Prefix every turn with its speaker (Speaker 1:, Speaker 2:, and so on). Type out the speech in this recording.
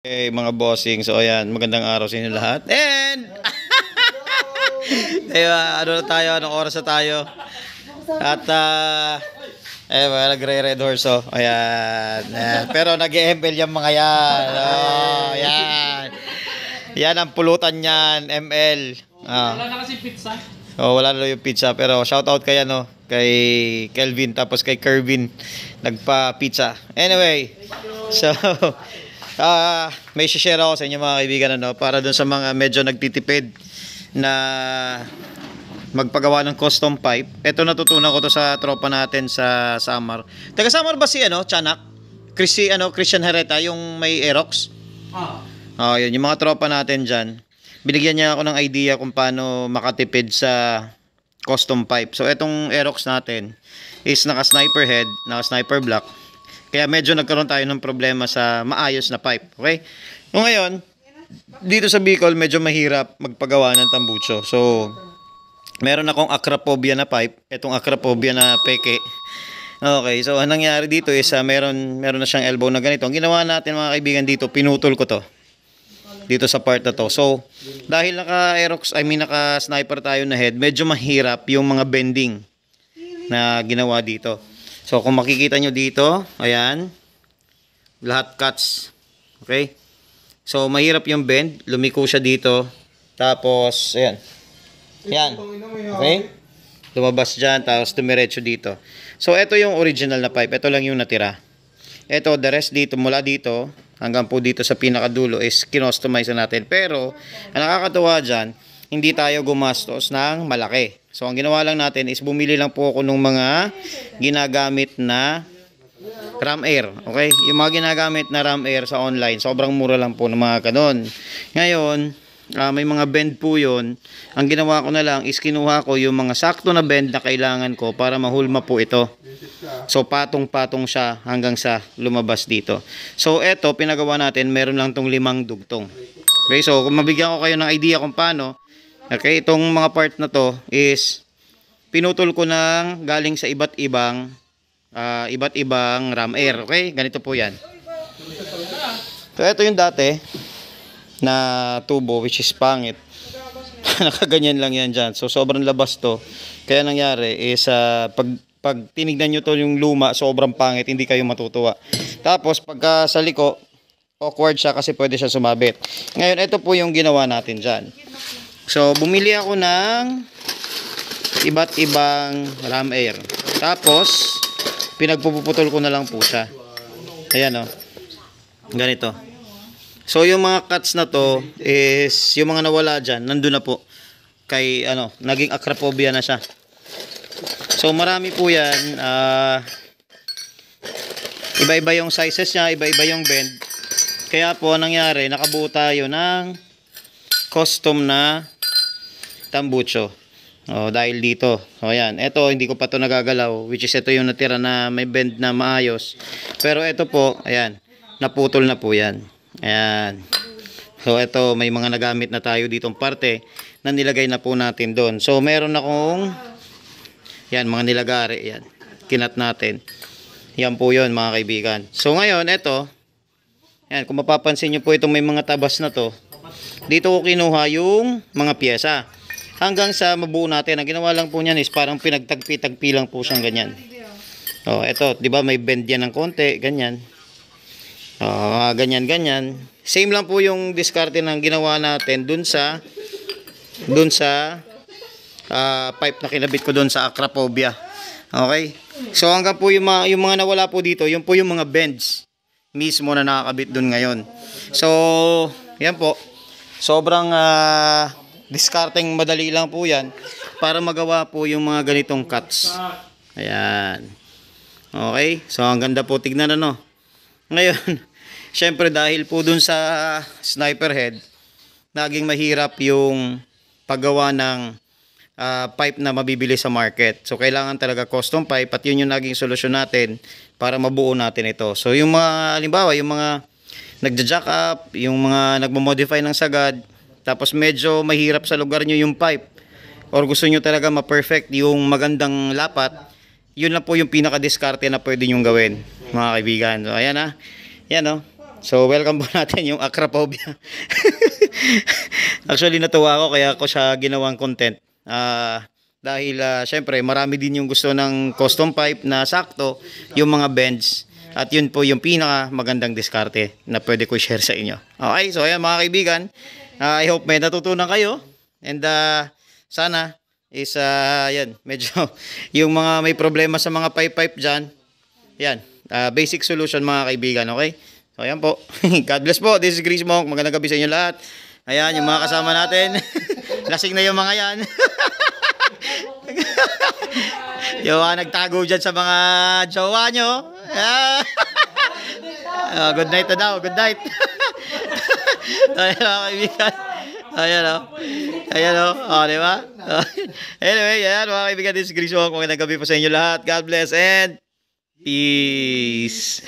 Speaker 1: Okay, mga bossing. So, ayan, magandang araw sa inyo lahat. And, diba, ano na tayo, anong oras na tayo? At, nagre-red horse, oh. Ayan, ayan. Pero nag-e-embel yung mga yan. Oh, ayan. Yan ang pulutan yan, ML.
Speaker 2: Wala na kasi pizza.
Speaker 1: Oh, wala na yung pizza. Pero shoutout kay, kay Kelvin, tapos kay Kervin. Nagpa-pizza. Anyway, so, may share ako sa inyo mga kaibigan para dun sa mga medyo nagtitipid na magpagawa ng custom pipe. Ito natutunan ko to sa tropa natin sa Samar. Taga Samar ba si Tiyanak? Christian Hereta, yung may Aerox? Yun, yung mga tropa natin diyan. Binigyan niya ako ng idea kung paano makatipid sa custom pipe. So etong Aerox natin is naka-sniper head, naka-sniper block. Kaya medyo nagkaroon tayo ng problema sa maayos na pipe. Okay? So ngayon, dito sa Bicol, medyo mahirap magpagawa ng tambucho. So, meron akong acrophobia na pipe. Itong acrophobia na peke. Okay, so anong nangyari dito is meron na siyang elbow na ganito. Ang ginawa natin mga kaibigan dito, pinutol ko to. Dito sa part na to. So, dahil naka-sniper tayo na head, medyo mahirap yung mga bending na ginawa dito. So, kung makikita nyo dito, ayan, lahat cuts. Okay? So, mahirap yung bend. Lumiko siya dito. Tapos, ayan. Ayan. Okay? Lumabas dyan, tapos tumiretso dito. So, ito yung original na pipe. Ito lang yung natira. Ito, the rest dito, mula dito, hanggang po dito sa pinakadulo is kinostomize na natin. Pero, ang nakakatawa dyan, hindi tayo gumastos ng malaki. So, ang ginawa lang natin is bumili lang po ako ng mga ginagamit na ram air. Okay? Yung mga ginagamit na ram air sa online, sobrang mura lang po ng mga kanon. Ngayon, may mga bend po yun. Ang ginawa ko na lang is kinuha ko yung mga sakto na bend na kailangan ko para mahulma po ito. So, patong-patong siya hanggang sa lumabas dito. So, eto, pinagawa natin, meron lang tong 5 dugtong. Okay? So, kung mabigyan ko kayo ng idea kung paano, okay, itong mga part na to is pinutol ko ng galing sa iba't ibang ram air. Okay, ganito po yan. So ito yung dati na tubo which is pangit. Nakaganyan lang yan dyan. So sobrang labas to. Kaya nangyari is pag tinignan nyo to yung luma, sobrang pangit, hindi kayo matutuwa. Tapos pagka sa liko, awkward siya kasi pwede siya sumabit. Ngayon ito po yung ginawa natin dyan. So, bumili ako ng iba't ibang ram air. Tapos, pinagpuputol ko na lang po siya. Ayan o. Ganito. So, yung mga cuts na to is, yung mga nawala dyan, nandun na po. Kay, naging acrophobia na siya. So, marami po yan. Iba-iba yung sizes niya, iba-iba yung bend. Kaya po, nangyari, nakabuo tayo ng custom na tambucho. Dahil dito. Ayan. Ito, hindi ko pa to nagagalaw. Which is, ito yung natira na may bend na maayos. Pero ito po, ayan. Naputol na po yan. Ayan. So, ito, may mga nagamit na tayo ditong parte na nilagay na po natin doon. So, meron akong yan, mga nilagari. Yan. Kinat natin. Yan po yun, mga kaibigan. So, ngayon, ito, yan, kung mapapansin nyo po itong may mga tabas na to, dito ko kinuha yung mga pyesa. Hanggang sa mabuo natin. Ang ginawa lang po niyan is parang pinagtagpi-tagpi lang po siyang ganyan. Ito, 'di ba may bend yan ng konti, ganyan. Ganyan. Same lang po yung diskarte ng ginawa natin dun sa pipe na kinabit ko dun sa acrophobia. Okay? So hanggang po yung mga nawala po dito, yun po yung mga bends mismo na nakakabit dun ngayon. So, yan po. Sobrang discarding madali lang po yan para magawa po yung mga ganitong cuts. Ayan. Okay. So, ang ganda po tignan Ngayon, syempre dahil po dun sa sniper head, naging mahirap yung paggawa ng pipe na mabibili sa market. So, kailangan talaga custom pipe at yun yung naging solusyon natin para mabuo natin ito. So, yung mga, halimbawa, yung mga nagja-jack up, yung mga nagmo-modify ng sagad, tapos medyo mahirap sa lugar nyo yung pipe, or gusto nyo talaga ma-perfect yung magandang lapat, yun lang po yung pinaka-diskarte na pwede nyong gawin, mga kaibigan. So, ayan Yan So, welcome po natin yung Acrophobia. Actually, natuwa ako kaya ako siya ginawang content. Dahil, syempre, marami din yung gusto ng custom pipe na sakto, yung mga bends. At yun po yung pinaka magandang diskarte na pwede ko share sa inyo. Okay, so ayan mga kaibigan. I hope may natutunan kayo. And sana is, yan, medyo yung mga may problema sa mga pipe dyan. Yan, basic solution mga kaibigan, okay? So, ayan po. God bless po. This is Chris Monk. Magandang gabi sa inyo lahat. Ayan, yung mga kasama natin. Lasing na yung mga yan. Yung mga nagtago dyan sa mga jowa nyo. Good night na daw. Good night. Ayan mga kaibigan. Ayan o. Ayan o. O, diba? Anyway, ayan mga kaibigan. This is Chris Monk. Magandang gabi po sa inyo lahat. God bless and peace.